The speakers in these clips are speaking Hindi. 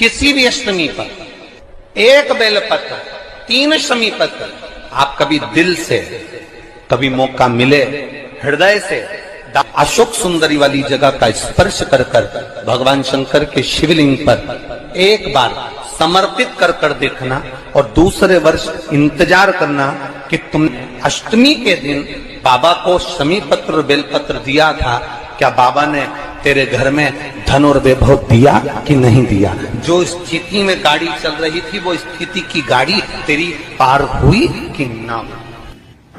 किसी भी अष्टमी पर एक बेलपत्र, 3 शमी पत्र, आप कभी दिल से, कभी मौका मिले हृदय से अशोक सुंदरी वाली जगह का स्पर्श कर कर भगवान शंकर के शिवलिंग पर एक बार समर्पित कर कर देखना, और दूसरे वर्ष इंतजार करना कि तुम अष्टमी के दिन बाबा को शमी पत्र बेलपत्र दिया था, क्या बाबा ने तेरे घर में धन और वैभव दिया कि नहीं दिया। जो स्थिति में गाड़ी चल रही थी वो स्थिति की गाड़ी तेरी पार हुई कि ना।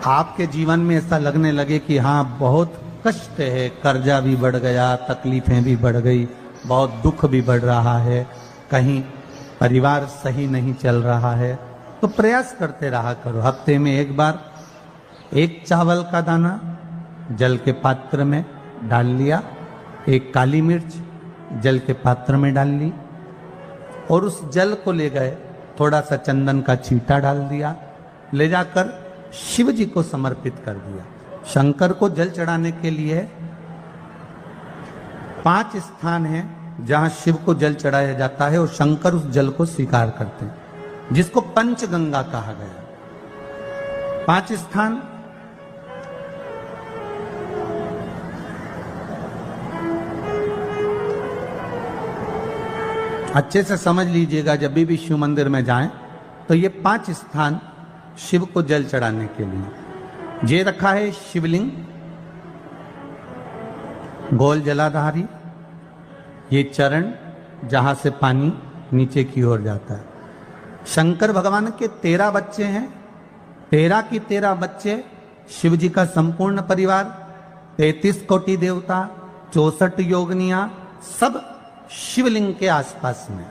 आपके जीवन में ऐसा लगने लगे कि हाँ बहुत कष्ट है, कर्जा भी बढ़ गया, तकलीफें भी बढ़ गई, बहुत दुख भी बढ़ रहा है, कहीं परिवार सही नहीं चल रहा है, तो प्रयास करते रहा करो। हफ्ते में एक बार एक चावल का दाना जल के पात्र में डाल लिया, एक काली मिर्च जल के पात्र में डाल ली, और उस जल को ले गए, थोड़ा सा चंदन का छींटा डाल दिया, ले जाकर शिव जी को समर्पित कर दिया। शंकर को जल चढ़ाने के लिए 5 स्थान हैं जहां शिव को जल चढ़ाया जाता है, और शंकर उस जल को स्वीकार करते हैं, जिसको पंचगंगा कहा गया। 5 स्थान अच्छे से समझ लीजिएगा, जब भी शिव मंदिर में जाएं तो ये 5 स्थान शिव को जल चढ़ाने के लिए ये रखा है। शिवलिंग, गोल जलाधारी, ये चरण जहां से पानी नीचे की ओर जाता है। शंकर भगवान के 13 बच्चे हैं, 13 की 13 बच्चे, शिव जी का संपूर्ण परिवार, 33 कोटि देवता, 64 योगनियां, सब शिवलिंग के आसपास में।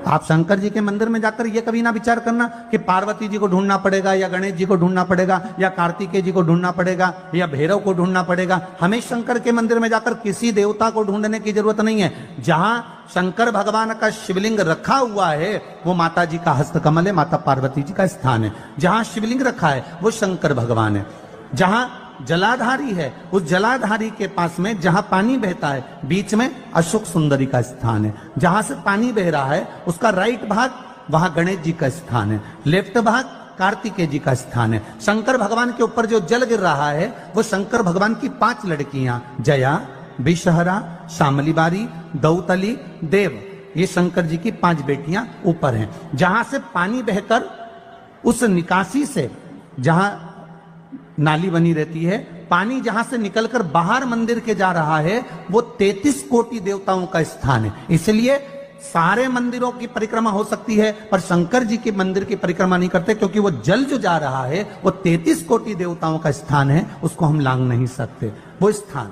आप शंकर जी के मंदिर में जाकर ये कभी ना विचार करना कि पार्वती जी को ढूंढना पड़ेगा, या गणेश जी को ढूंढना पड़ेगा, या कार्तिकेय जी को ढूंढना पड़ेगा, या भैरव को ढूंढना पड़ेगा। हमें शंकर के मंदिर में जाकर किसी देवता को ढूंढने की जरूरत नहीं है। जहां शंकर भगवान का शिवलिंग रखा हुआ है वो माता जी का हस्तकमल है, माता पार्वती जी का स्थान है। जहां शिवलिंग रखा है वो शंकर भगवान है। जहां जलाधारी है, उस जलाधारी के पास में जहां पानी बहता है, बीच में अशोक सुंदरी का स्थान है। जहां से पानी बह रहा है उसका राइट भाग, वहां गणेश जी का स्थान है, लेफ्ट भाग कार्तिकेय जी का स्थान है। शंकर भगवान के ऊपर जो जल गिर रहा है वो शंकर भगवान की 5 लड़कियां, जया, विषहरा, शामलीबारी, दौतली, देव, ये शंकर जी की 5 बेटियां ऊपर हैं। जहां से पानी बहकर उस निकासी से, जहां नाली बनी रहती है, पानी जहां से निकलकर बाहर मंदिर के जा रहा है वो 33 कोटि देवताओं का स्थान है। इसलिए सारे मंदिरों की परिक्रमा हो सकती है पर शंकर जी के मंदिर की परिक्रमा नहीं करते, क्योंकि वो जल जो जा रहा है वो 33 कोटि देवताओं का स्थान है, उसको हम लांग नहीं सकते। वो स्थान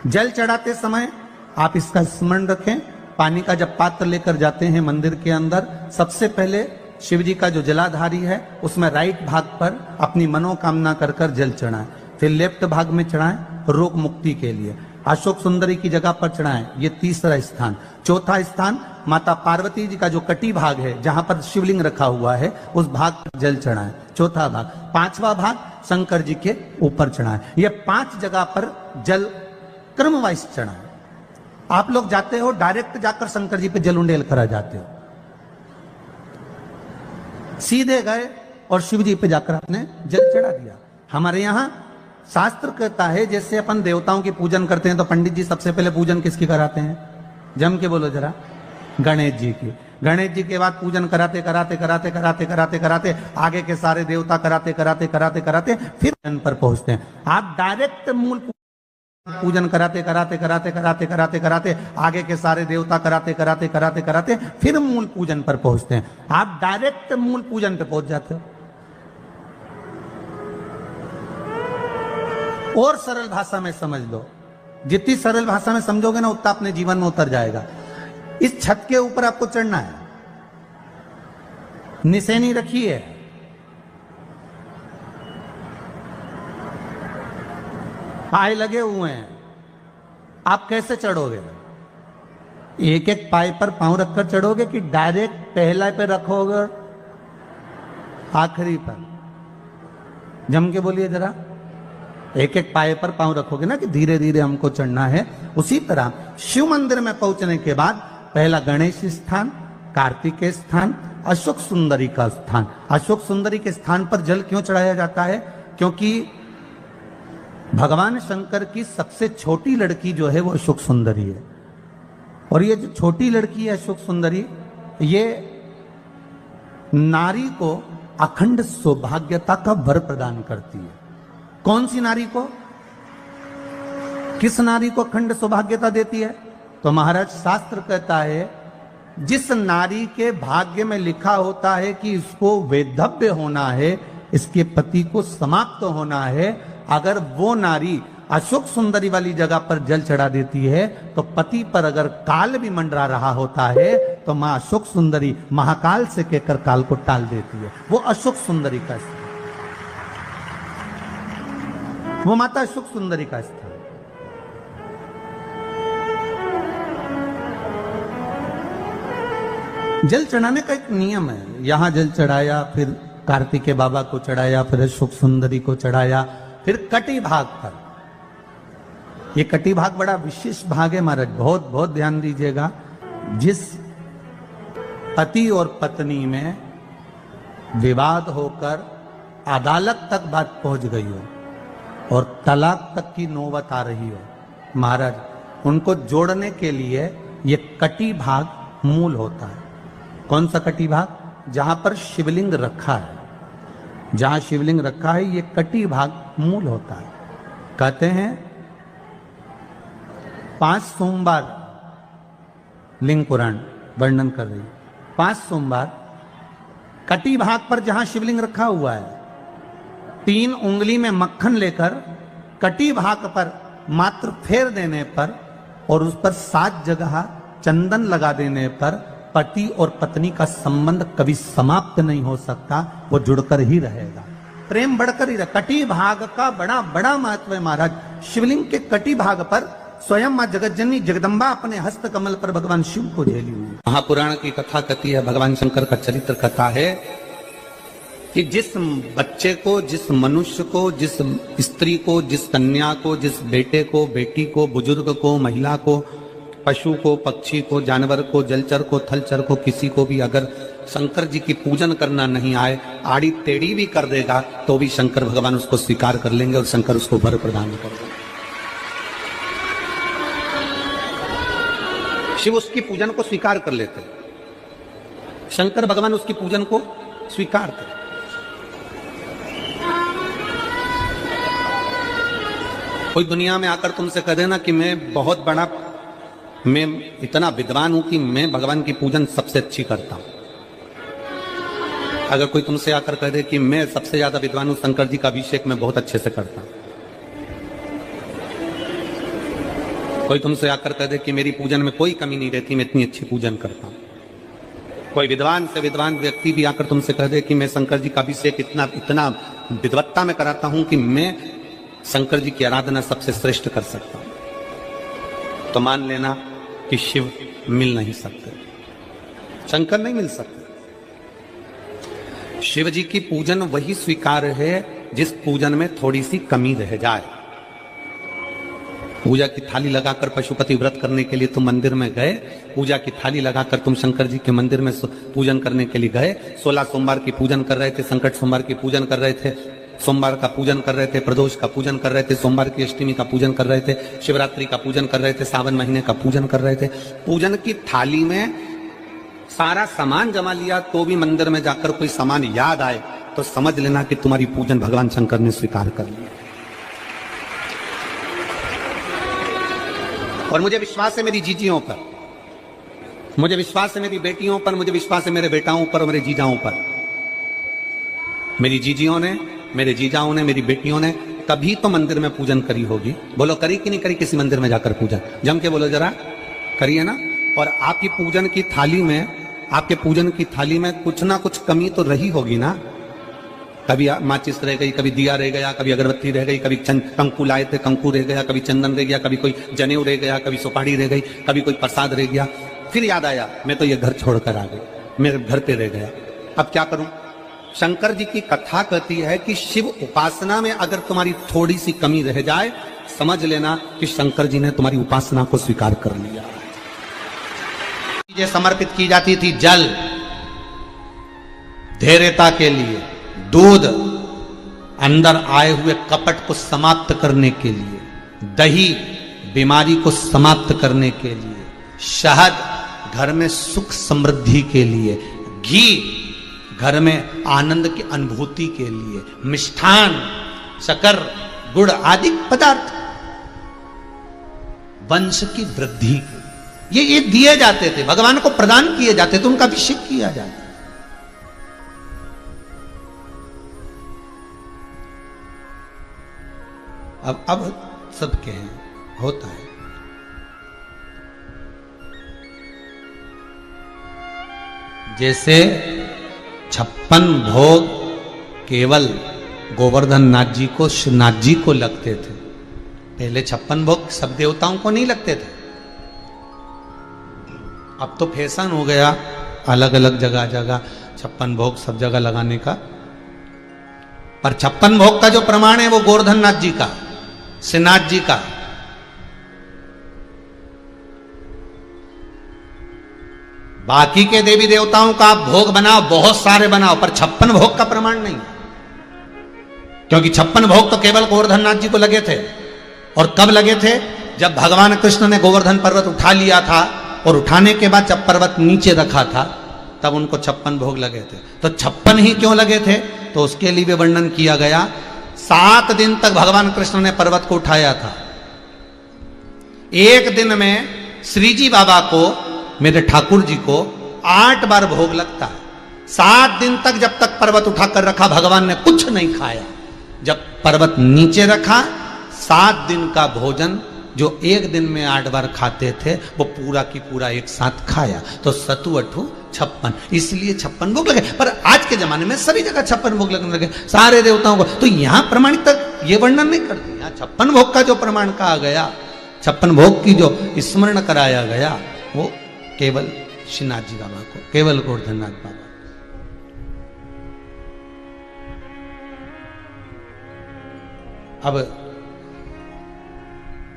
जल चढ़ाते समय आप इसका स्मरण रखें। पानी का जब पात्र लेकर जाते हैं मंदिर के अंदर, सबसे पहले शिव जी का जो जलाधारी है उसमें राइट भाग पर अपनी मनोकामना कर कर जल चढ़ाएं, फिर लेफ्ट भाग में चढ़ाएं रोग मुक्ति के लिए, अशोक सुंदरी की जगह पर चढ़ाएं, ये तीसरा स्थान। चौथा स्थान माता पार्वती जी का जो कटी भाग है जहां पर शिवलिंग रखा हुआ है उस भाग पर जल चढ़ाएं, चौथा भाग। 5वां भाग शंकर जी के ऊपर चढ़ाएं। ये 5 जगह पर जल क्रम वाइज चढ़ाएं। आप लोग जाते हो डायरेक्ट जाकर शंकर जी पे जल उंडेल करा जाते हो, सीधे गए और शिव जी पे जाकर आपने जल चढ़ा दिया। हमारे यहाँ शास्त्र कहता है जैसे अपन देवताओं की पूजन करते हैं तो पंडित जी सबसे पहले पूजन किसकी कराते हैं? जम के बोलो जरा, गणेश जी की। गणेश जी के बाद पूजन कराते कराते कराते कराते कराते कराते आगे के सारे देवता कराते कराते कराते कराते फिर जन पर पहुंचते हैं। आप डायरेक्ट मूल पूजन कराते कराते कराते कराते कराते कराते आगे के सारे देवता कराते कराते कराते कराते फिर मूल पूजन पर पहुंचते हैं। आप डायरेक्ट मूल पूजन पे पहुंच जाते हो। और सरल भाषा में समझ लो, जितनी सरल भाषा में समझोगे ना उतना अपने जीवन में उतर जाएगा। इस छत के ऊपर आपको चढ़ना है, निशानी रखी है, पाए लगे हुए हैं, आप कैसे चढ़ोगे? एक एक पाए पर पांव रखकर चढ़ोगे कि डायरेक्ट पहला पे रखोगे आखिरी पर? जम के बोलिए जरा, एक एक पाए पर पांव रखोगे ना कि धीरे धीरे हमको चढ़ना है। उसी तरह शिव मंदिर में पहुंचने के बाद पहला गणेश स्थान, कार्तिकेय स्थान, अशोक सुंदरी का स्थान। अशोक सुंदरी के स्थान पर जल क्यों चढ़ाया जाता है? क्योंकि भगवान शंकर की सबसे छोटी लड़की जो है वो अशोक सुंदरी है, और ये जो छोटी लड़की है अशोक सुंदरी, ये नारी को अखंड सौभाग्यता का वर प्रदान करती है। कौन सी नारी को? किस नारी को अखंड सौभाग्यता देती है? तो महाराज शास्त्र कहता है जिस नारी के भाग्य में लिखा होता है कि इसको वैधव्य होना है, इसके पति को समाप्त होना है, अगर वो नारी अशोक सुंदरी वाली जगह पर जल चढ़ा देती है तो पति पर अगर काल भी मंडरा रहा होता है तो मां अशोक सुंदरी महाकाल से कहकर काल को टाल देती है। वो अशोक सुंदरी का स्थान, वो माता अशोक सुंदरी का स्थान। जल चढ़ाने का एक नियम है। यहां जल चढ़ाया, फिर कार्तिकेय बाबा को चढ़ाया, फिर अशोक सुंदरी को चढ़ाया, फिर कटी भाग पर। ये कटी भाग बड़ा विशेष भाग है महाराज, बहुत बहुत ध्यान दीजिएगा। जिस पति और पत्नी में विवाद होकर अदालत तक बात पहुंच गई हो और तलाक तक की नौबत आ रही हो, महाराज उनको जोड़ने के लिए ये कटी भाग मूल होता है। कौन सा कटी भाग? जहां पर शिवलिंग रखा है, जहां शिवलिंग रखा है ये कटी भाग मूल होता है। कहते हैं 5 सोमवार, लिंग पुराण वर्णन कर रही, 5 सोमवार कटी भाग पर जहां शिवलिंग रखा हुआ है, 3 उंगली में मक्खन लेकर कटी भाग पर मात्र फेर देने पर और उस पर 7 जगह चंदन लगा देने पर पति और पत्नी का संबंध कभी समाप्त नहीं हो सकता, वो जुड़कर ही रहेगा, प्रेम बढ़कर ही रहेगा। कटी भाग का बड़ा बड़ा महत्व है महाराज। शिवलिंग के कटी भाग पर स्वयं मां जगतजननी जगदम्बा अपने हस्त कमल पर भगवान शिव को झेली हुई। महापुराण की कथा कहती है, भगवान शंकर का चरित्र कथा है कि जिस बच्चे को, जिस मनुष्य को, जिस स्त्री को, जिस कन्या को, जिस बेटे को, बेटी को, बुजुर्ग को, महिला को, पशु को, पक्षी को, जानवर को, जलचर को, थलचर को, किसी को भी अगर शंकर जी की पूजन करना नहीं आए, आड़ी टेढ़ी भी कर देगा तो भी शंकर भगवान उसको स्वीकार कर लेंगे और शंकर उसको वर प्रदान करेंगे। शिव उसकी पूजन को स्वीकार कर लेते, शंकर भगवान उसकी पूजन को स्वीकार करते। कोई दुनिया में आकर तुमसे कह देना कि मैं इतना विद्वान हूं कि मैं भगवान की पूजन सबसे अच्छी करता हूं। अगर कोई तुमसे आकर कह दे कि मैं सबसे ज्यादा विद्वान हूं, शंकर जी का अभिषेक मैं बहुत अच्छे से करता हूं। कोई तुमसे आकर कह दे कि मेरी पूजन में कोई कमी नहीं रहती, मैं इतनी अच्छी पूजन करता हूं। कोई विद्वान से विद्वान व्यक्ति भी आकर तुमसे कह दे कि मैं शंकर जी का अभिषेक इतना विद्वत्ता में कराता हूं कि मैं शंकर जी की आराधना सबसे श्रेष्ठ कर सकता हूं, तो मान लेना कि शिव मिल नहीं सकते, शंकर नहीं मिल सकते। शिव जी की पूजन वही स्वीकार है जिस पूजन में थोड़ी सी कमी रह जाए। पूजा की थाली लगाकर पशुपति व्रत करने के लिए तुम मंदिर में गए, पूजा की थाली लगाकर तुम शंकर जी के मंदिर में पूजन करने के लिए गए, 16 सोमवार की पूजन कर रहे थे, संकट सोमवार की पूजन कर रहे थे, सोमवार का पूजन कर रहे थे, प्रदोष का पूजन कर रहे थे, सोमवार की अष्टमी का पूजन कर रहे थे, शिवरात्रि का पूजन कर रहे थे, सावन महीने का पूजन कर रहे थे। पूजन की थाली में सारा सामान जमा लिया तो भी मंदिर में जाकर कोई सामान याद आए तो समझ लेना कि तुम्हारी पूजन भगवान शंकर ने स्वीकार कर लिया। और मुझे विश्वास है मेरी जीजियों पर, मुझे विश्वास है मेरी बेटियों पर, मुझे विश्वास है मेरे बेटाओं पर और मेरे जीजाओं पर। मेरी जीजियों ने, मेरे जीजाओं ने, मेरी बेटियों ने कभी तो मंदिर में पूजन करी होगी। बोलो करी कि नहीं करी किसी मंदिर में जाकर पूजन? जम के बोलो जरा, करिए ना। और आपकी पूजन की थाली में, आपके पूजन की थाली में कुछ ना कुछ कमी तो रही होगी ना। कभी माचिस रह गई, कभी दिया रह गया, कभी अगरबत्ती रह गई, कभी कंकु लाए थे कंकु रह गया, कभी चंदन रह गया, कभी कोई जनेऊ रह गया, कभी सुपारी रह गई, कभी कोई प्रसाद रह गया। फिर याद आया मैं तो ये घर छोड़कर आ गई, मेरे घर पे रह गया, अब क्या करूं? शंकर जी की कथा कहती है कि शिव उपासना में अगर तुम्हारी थोड़ी सी कमी रह जाए, समझ लेना कि शंकर जी ने तुम्हारी उपासना को स्वीकार कर लिया। ये समर्पित की जाती थी जल धैर्यता के लिए, दूध अंदर आए हुए कपट को समाप्त करने के लिए, दही बीमारी को समाप्त करने के लिए, शहद घर में सुख समृद्धि के लिए, घी घर में आनंद की अनुभूति के लिए, मिष्ठान शक्कर गुड़ आदि पदार्थ वंश की वृद्धि के ये दिए जाते थे, भगवान को प्रदान किए जाते थे, उनका अभिषेक किया जाता। अब सबके हैं, होता है। जैसे 56 भोग केवल गोवर्धन नाथ जी को, श्रीनाथ जी को लगते थे। पहले 56 भोग सब देवताओं को नहीं लगते थे। अब तो फैशन हो गया अलग अलग जगह जगह 56 भोग सब जगह लगाने का, पर 56 भोग का जो प्रमाण है वो गोवर्धन नाथ जी का, श्रीनाथ जी का। बाकी के देवी देवताओं का आप भोग बनाओ, बहुत सारे बनाओ, पर 56 भोग का प्रमाण नहीं, क्योंकि 56 भोग तो केवल गोवर्धन नाथ जी को लगे थे। और कब लगे थे? जब भगवान कृष्ण ने गोवर्धन पर्वत उठा लिया था, और उठाने के बाद जब पर्वत नीचे रखा था तब उनको 56 भोग लगे थे। तो 56 ही क्यों लगे थे? तो उसके लिए भी वर्णन किया गया। 7 दिन तक भगवान कृष्ण ने पर्वत को उठाया था। एक दिन में श्री जी बाबा को, मेरे ठाकुर जी को 8 बार भोग लगता है। 7 दिन तक जब तक पर्वत उठाकर रखा भगवान ने कुछ नहीं खाया। जब पर्वत नीचे रखा, 7 दिन का भोजन जो एक दिन में 8 बार खाते थे वो पूरा की पूरा एक साथ खाया। तो सतु अठू 56, इसलिए 56 भोग लगे। पर आज के जमाने में सभी जगह 56 भोग लगने लगे सारे देवताओं को। तो यहां प्रमाणित तक ये वर्णन नहीं करते। यहाँ 56 भोग का जो प्रमाण कहा गया, 56 भोग की जो स्मरण कराया गया, वो केवल श्रीनाथ जी बाबा को, केवल गोवर्धननाथ बाबा। अब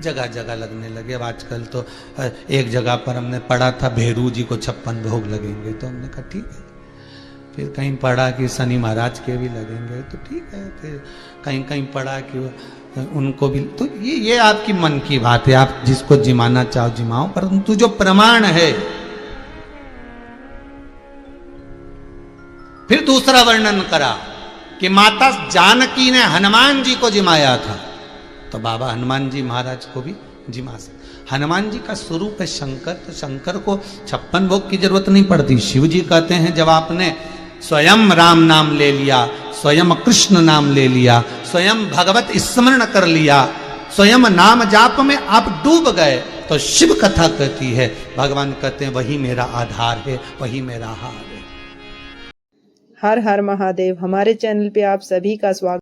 जगह जगह लगने लगे। अब आजकल तो एक जगह पर हमने पढ़ा था भेरू जी को 56 भोग लगेंगे, तो हमने कहा ठीक है। फिर कहीं पढ़ा कि शनि महाराज के भी लगेंगे, तो ठीक है। फिर कहीं कहीं पढ़ा कि उनको भी, तो ये आपकी मन की बात है, आप जिसको जिमाना चाहो जिमाओ, परंतु जो प्रमाण है। फिर दूसरा वर्णन करा कि माता जानकी ने हनुमान जी को जिमाया था, तो बाबा हनुमान जी महाराज को भी जिमा सकते। हनुमान जी का स्वरूप है शंकर, तो शंकर को 56 भोग की जरूरत नहीं पड़ती। शिव जी कहते हैं जब आपने स्वयं राम नाम ले लिया, स्वयं कृष्ण नाम ले लिया, स्वयं भगवत स्मरण कर लिया, स्वयं नाम जाप में आप डूब गए, तो शिव कथा कहती है, भगवान कहते हैं वही मेरा आधार है, वही मेरा हार है। हर हर महादेव। हमारे चैनल पे आप सभी का स्वागत।